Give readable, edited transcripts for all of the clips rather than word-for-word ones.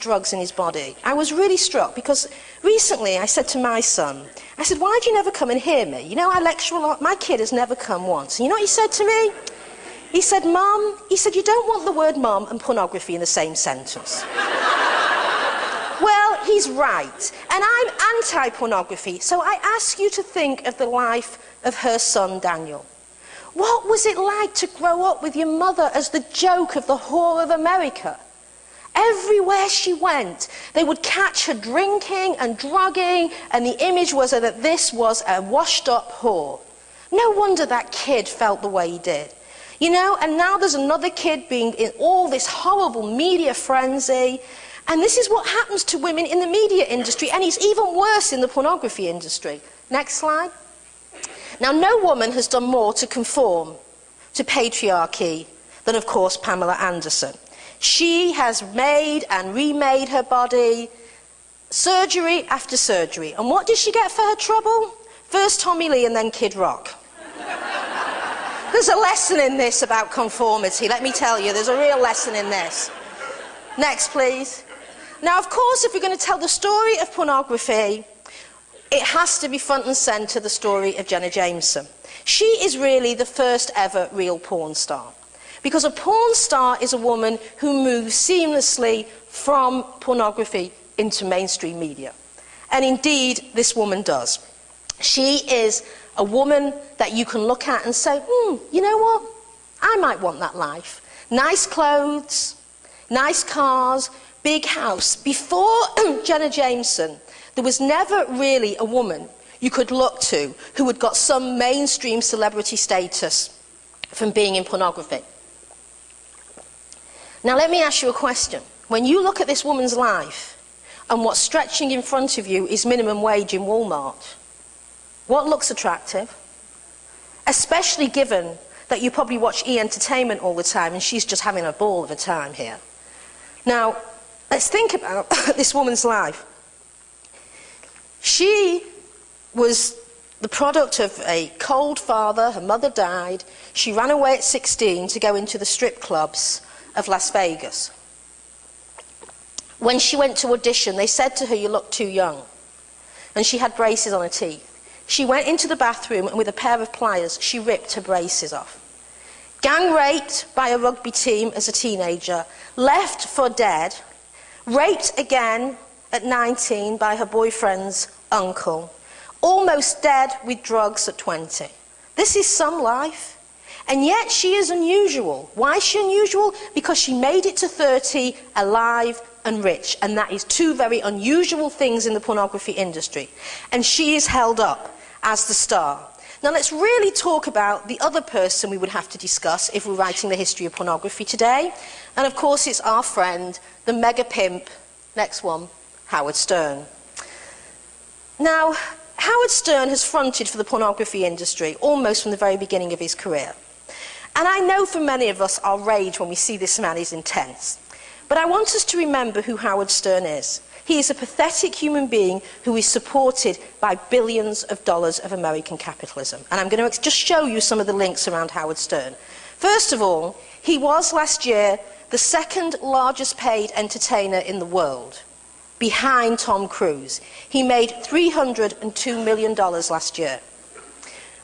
drugs in his body, I was really struck because recently I said to my son, I said, why do you never come and hear me? You know, I lecture a lot. My kid has never come once. And you know what he said to me? He said, Mum, he said, you don't want the word mum and pornography in the same sentence. Well, he's right. And I'm anti-pornography, so I ask you to think of the life of her son, Daniel. What was it like to grow up with your mother as the joke of the whore of America? Everywhere she went, they would catch her drinking and drugging, and the image was that this was a washed-up whore. No wonder that kid felt the way he did. You know, and now there's another kid being in all this horrible media frenzy, and this is what happens to women in the media industry, and it's even worse in the pornography industry. Next slide. Now, no woman has done more to conform to patriarchy than, of course, Pamela Anderson. She has made and remade her body, surgery after surgery. And what did she get for her trouble? First Tommy Lee and then Kid Rock. There's a lesson in this about conformity, let me tell you. There's a real lesson in this. Next, please. Now, of course, if we're going to tell the story of pornography, it has to be front and centre the story of Jenna Jameson. She is really the first ever real porn star. Because a porn star is a woman who moves seamlessly from pornography into mainstream media. And indeed, this woman does. She is a woman that you can look at and say, you know what? I might want that life. Nice clothes, nice cars, big house. Before Jenna Jameson, there was never really a woman you could look to who had got some mainstream celebrity status from being in pornography. Now let me ask you a question. When you look at this woman's life and what's stretching in front of you is minimum wage in Walmart, what looks attractive? Especially given that you probably watch E! Entertainment all the time and she's just having a ball of a time here. Now, let's think about this woman's life. She was the product of a cold father. Her mother died. She ran away at 16 to go into the strip clubs of Las Vegas. When she went to audition, they said to her, you look too young. And she had braces on her teeth. She went into the bathroom and with a pair of pliers, she ripped her braces off. Gang raped by a rugby team as a teenager, left for dead, raped again at 19 by her boyfriend's uncle, almost dead with drugs at 20. This is some life. And yet she is unusual. Why is she unusual? Because she made it to 30 alive and rich. And that is two very unusual things in the pornography industry. And she is held up as the star. Now let's really talk about the other person we would have to discuss if we're writing the history of pornography today. And of course it's our friend, the mega pimp, next one, Howard Stern. Now, Howard Stern has fronted for the pornography industry almost from the very beginning of his career. And I know for many of us our rage when we see this man is intense. But I want us to remember who Howard Stern is. He is a pathetic human being who is supported by billions of dollars of American capitalism. And I'm going to just show you some of the links around Howard Stern. First of all, he was last year the second largest paid entertainer in the world, behind Tom Cruise. He made $302 million last year.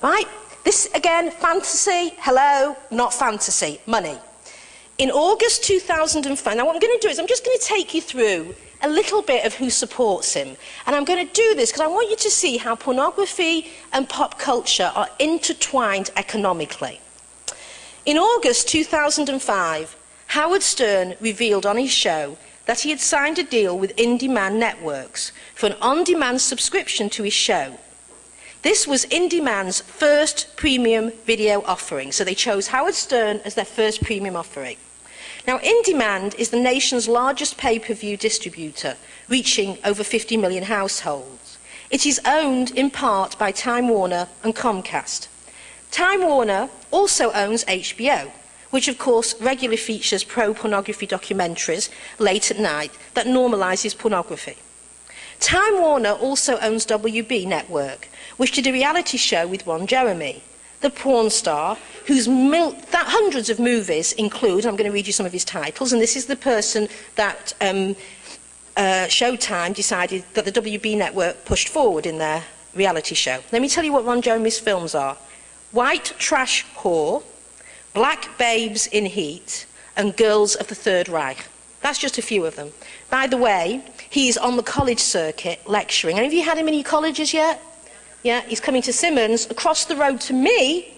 Right? This, again, fantasy, hello, not fantasy, money. In August 2005, now what I'm going to do is I'm just going to take you through a little bit of who supports him. And I'm going to do this because I want you to see how pornography and pop culture are intertwined economically. In August 2005, Howard Stern revealed on his show that he had signed a deal with in-demand networks for an on-demand subscription to his show. This was in-demand's first premium video offering, so they chose Howard Stern as their first premium offering. Now, in-demand is the nation's largest pay-per-view distributor, reaching over 50 million households. It is owned in part by Time Warner and Comcast. Time Warner also owns HBO, which of course regularly features pro-pornography documentaries late at night that normalises pornography. Time Warner also owns WB Network, which did a reality show with Ron Jeremy, the porn star whose hundreds of movies include, I'm going to read you some of his titles, and this is the person that Showtime decided that the WB network pushed forward in their reality show. Let me tell you what Ron Jeremy's films are: White Trash Whore, Black Babes in Heat, and Girls of the Third Reich. That's just a few of them. By the way, he's on the college circuit lecturing. Any of you had him in your colleges yet? Yeah, he's coming to Simmons, across the road to me,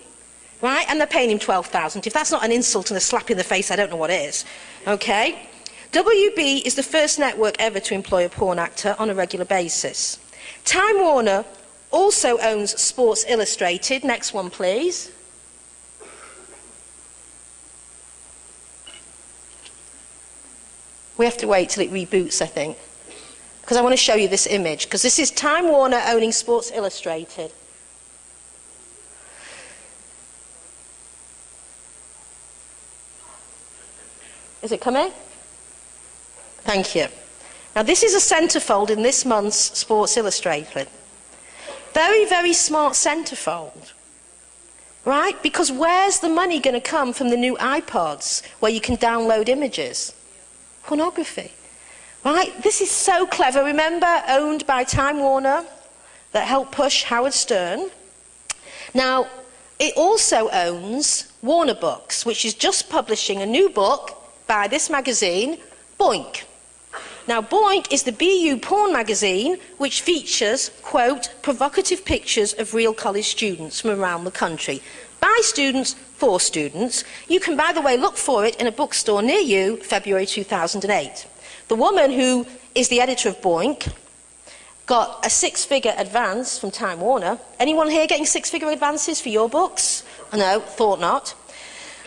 right? And they're paying him $12,000. If that's not an insult and a slap in the face, I don't know what is. Okay? WB is the first network ever to employ a porn actor on a regular basis. Time Warner also owns Sports Illustrated. Next one, please. We have to wait till it reboots, I think, because I want to show you this image, because this is Time Warner owning Sports Illustrated. Is it coming? Thank you. Now, this is a centerfold in this month's Sports Illustrated. Very, very smart centerfold, right? Because where's the money going to come from the new iPods where you can download images? Pornography, right? This is so clever. Remember, owned by Time Warner, that helped push Howard Stern. Now, it also owns Warner Books, which is just publishing a new book by this magazine, Boink. Now, Boink is the BU porn magazine, which features, quote, provocative pictures of real college students from around the country. By students, for students. You can, by the way, look for it in a bookstore near you, February 2008. The woman who is the editor of Boink got a six-figure advance from Time Warner. Anyone here getting six-figure advances for your books? No, thought not.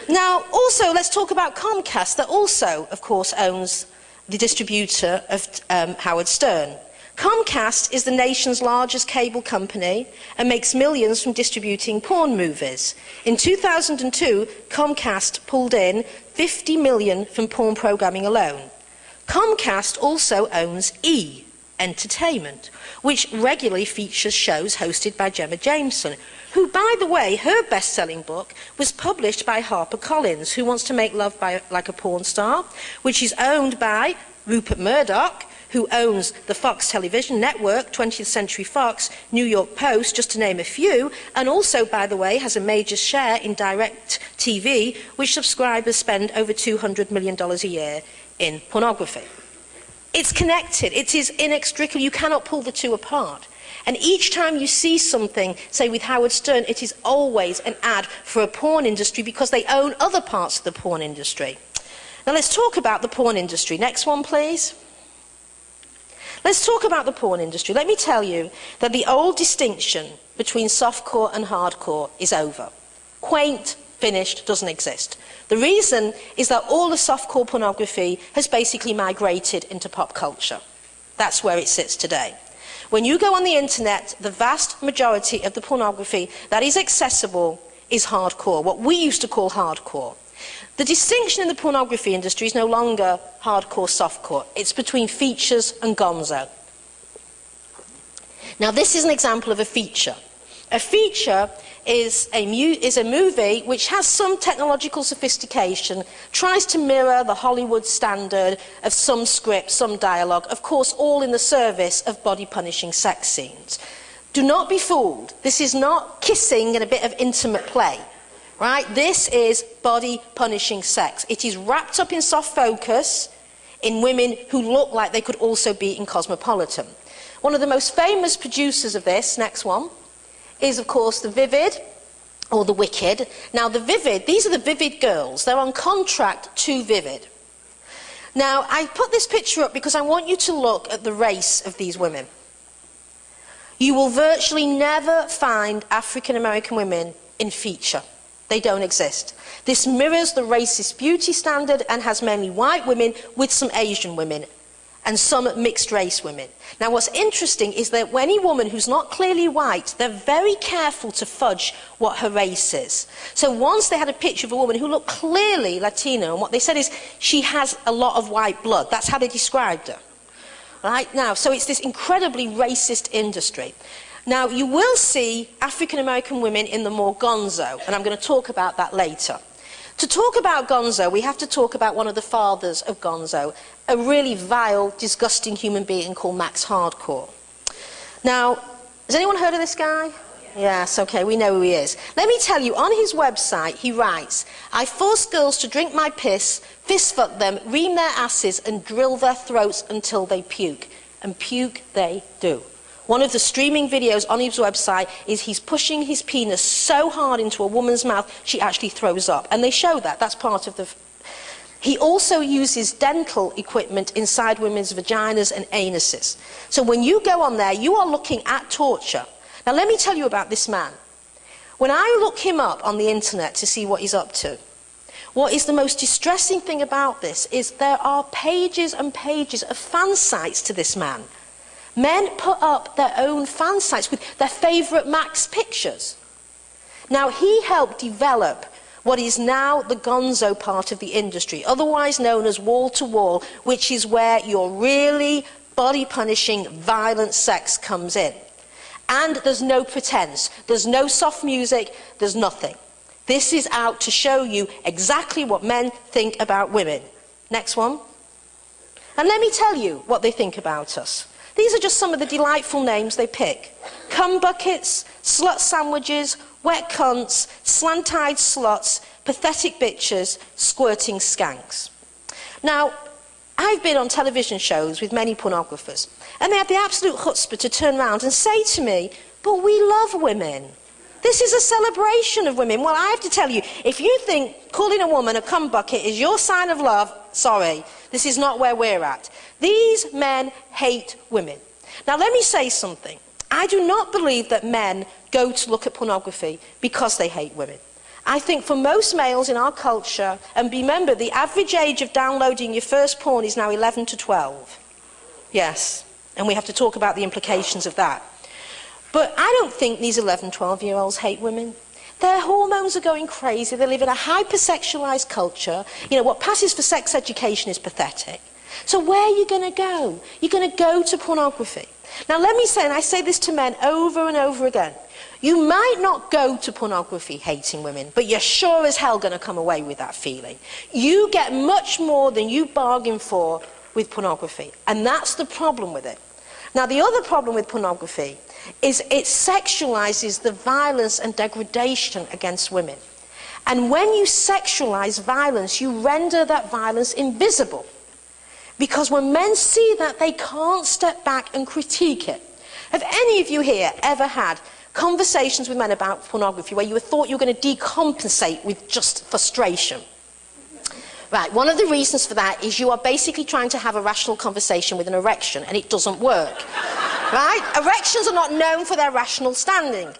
Now, also, let's talk about Comcast, that also, of course, owns the distributor of Howard Stern. Comcast is the nation's largest cable company and makes millions from distributing porn movies. In 2002, Comcast pulled in $50 million from porn programming alone. Comcast also owns E! Entertainment, which regularly features shows hosted by Gemma Jameson, who, by the way, her best-selling book was published by HarperCollins, Who Wants to Make Love Like a Porn Star, which is owned by Rupert Murdoch, who owns the Fox television network, 20th Century Fox, New York Post, just to name a few, and also, by the way, has a major share in Direct TV, which subscribers spend over $200 million a year in pornography. It's connected. It is inextricable. You cannot pull the two apart. And each time you see something, say with Howard Stern, it is always an ad for a porn industry because they own other parts of the porn industry. Now let's talk about the porn industry. Next one, please. Let's talk about the porn industry. Let me tell you that the old distinction between softcore and hardcore is over. Quaint, finished, doesn't exist. The reason is that all the softcore pornography has basically migrated into pop culture. That's where it sits today. When you go on the internet, the vast majority of the pornography that is accessible is hardcore, what we used to call hardcore. The distinction in the pornography industry is no longer hardcore, softcore. It's between features and gonzo. Now, this is an example of a feature. A feature is a movie which has some technological sophistication, tries to mirror the Hollywood standard of some script, some dialogue, of course, all in the service of body-punishing sex scenes. Do not be fooled. This is not kissing and a bit of intimate play. Right? This is body-punishing sex. It is wrapped up in soft focus in women who look like they could also be in Cosmopolitan. One of the most famous producers of this, next one, is, of course, the Vivid, or the Wicked. Now, the Vivid, these are the Vivid girls. They're on contract to Vivid. Now, I put this picture up because I want you to look at the race of these women. You will virtually never find African-American women in feature. They don't exist. This mirrors the racist beauty standard and has mainly white women with some Asian women and some mixed-race women. Now, what's interesting is that any woman who's not clearly white, they're very careful to fudge what her race is. So once they had a picture of a woman who looked clearly Latino, and what they said is she has a lot of white blood. That's how they described her. Right? Now, so it's this incredibly racist industry. Now, you will see African-American women in the more gonzo, and I'm going to talk about that later. To talk about Gonzo, we have to talk about one of the fathers of Gonzo, a really vile, disgusting human being called Max Hardcore. Now, has anyone heard of this guy? Yes, okay, we know who he is. Let me tell you, on his website, he writes, "I force girls to drink my piss, fist fuck them, ream their asses, and drill their throats until they puke." And puke they do. One of the streaming videos on his website is he's pushing his penis so hard into a woman's mouth, she actually throws up. And they show that. That's part of the... He also uses dental equipment inside women's vaginas and anuses. So when you go on there, you are looking at torture. Now let me tell you about this man. When I look him up on the internet to see what he's up to, what is the most distressing thing about this is there are pages and pages of fan sites to this man. Men put up their own fan sites with their favourite Max pictures. Now he helped develop what is now the Gonzo part of the industry, otherwise known as wall-to-wall, which is where your really body-punishing, violent sex comes in. And there's no pretense, there's no soft music, there's nothing. This is out to show you exactly what men think about women. Next one. And let me tell you what they think about us. These are just some of the delightful names they pick. Cum buckets, slut sandwiches, wet cunts, slant-eyed sluts, pathetic bitches, squirting skanks. Now, I've been on television shows with many pornographers, and they have the absolute chutzpah to turn around and say to me, "But we love women. This is a celebration of women." Well, I have to tell you, if you think calling a woman a cum bucket is your sign of love, sorry, this is not where we're at. These men hate women. Now, let me say something. I do not believe that men go to look at pornography because they hate women. I think for most males in our culture, and remember, the average age of downloading your first porn is now 11 to 12. Yes, and we have to talk about the implications of that. But I don't think these 11, 12-year-olds hate women. Their hormones are going crazy. They live in a hypersexualized culture. You know, what passes for sex education is pathetic. So where are you going to go? You're going to go to pornography. Now let me say, and I say this to men over and over again, you might not go to pornography hating women, but you're sure as hell going to come away with that feeling. You get much more than you bargain for with pornography, and that's the problem with it. Now the other problem with pornography is it sexualizes the violence and degradation against women. And when you sexualize violence, you render that violence invisible. Because when men see that, they can't step back and critique it. Have any of you here ever had conversations with men about pornography where you thought you were going to decompensate with just frustration? Right, one of the reasons for that is you are basically trying to have a rational conversation with an erection, and it doesn't work. Right? Erections are not known for their rational standing.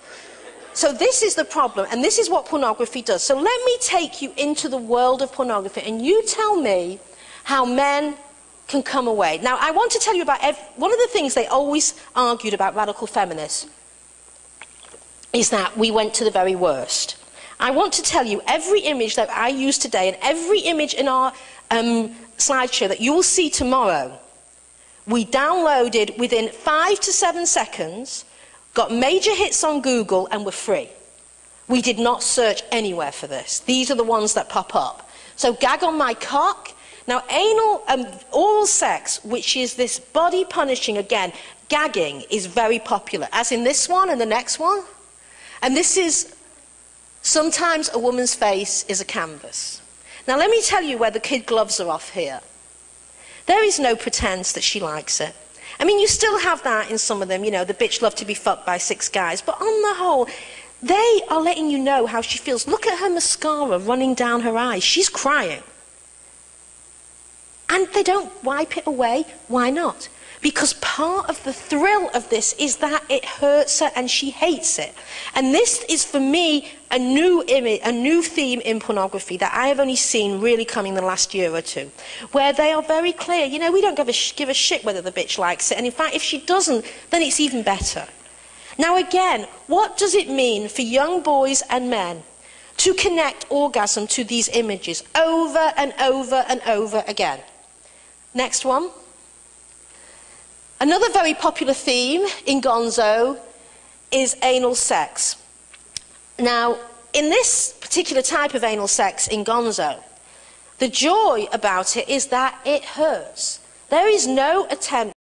So this is the problem, and this is what pornography does. So let me take you into the world of pornography, and you tell me how men can come away. Now, I want to tell you about one of the things they always argued about radical feminists is that we went to the very worst. I want to tell you every image that I use today and every image in our slideshow that you will see tomorrow, we downloaded within 5 to 7 seconds, got major hits on Google, and were free. We did not search anywhere for this. These are the ones that pop up. So gag on my cock. Now, oral sex, which is this body punishing, again, gagging is very popular, as in this one and the next one. And this is, sometimes a woman's face is a canvas. Now, let me tell you where the kid gloves are off here. There is no pretense that she likes it. I mean, you still have that in some of them, you know, the bitch loved to be fucked by 6 guys. But on the whole, they are letting you know how she feels. Look at her mascara running down her eyes. She's crying. And they don't wipe it away. Why not? Because part of the thrill of this is that it hurts her and she hates it. And this is, for me, a new image, a new theme in pornography that I have only seen really coming in the last year or two, where they are very clear. You know, we don't give a shit whether the bitch likes it. And in fact, if she doesn't, then it's even better. Now again, what does it mean for young boys and men to connect orgasm to these images over and over and over again? Next one. Another very popular theme in Gonzo is anal sex. Now, in this particular type of anal sex in gonzo, the joy about it is that it hurts. There is no attempt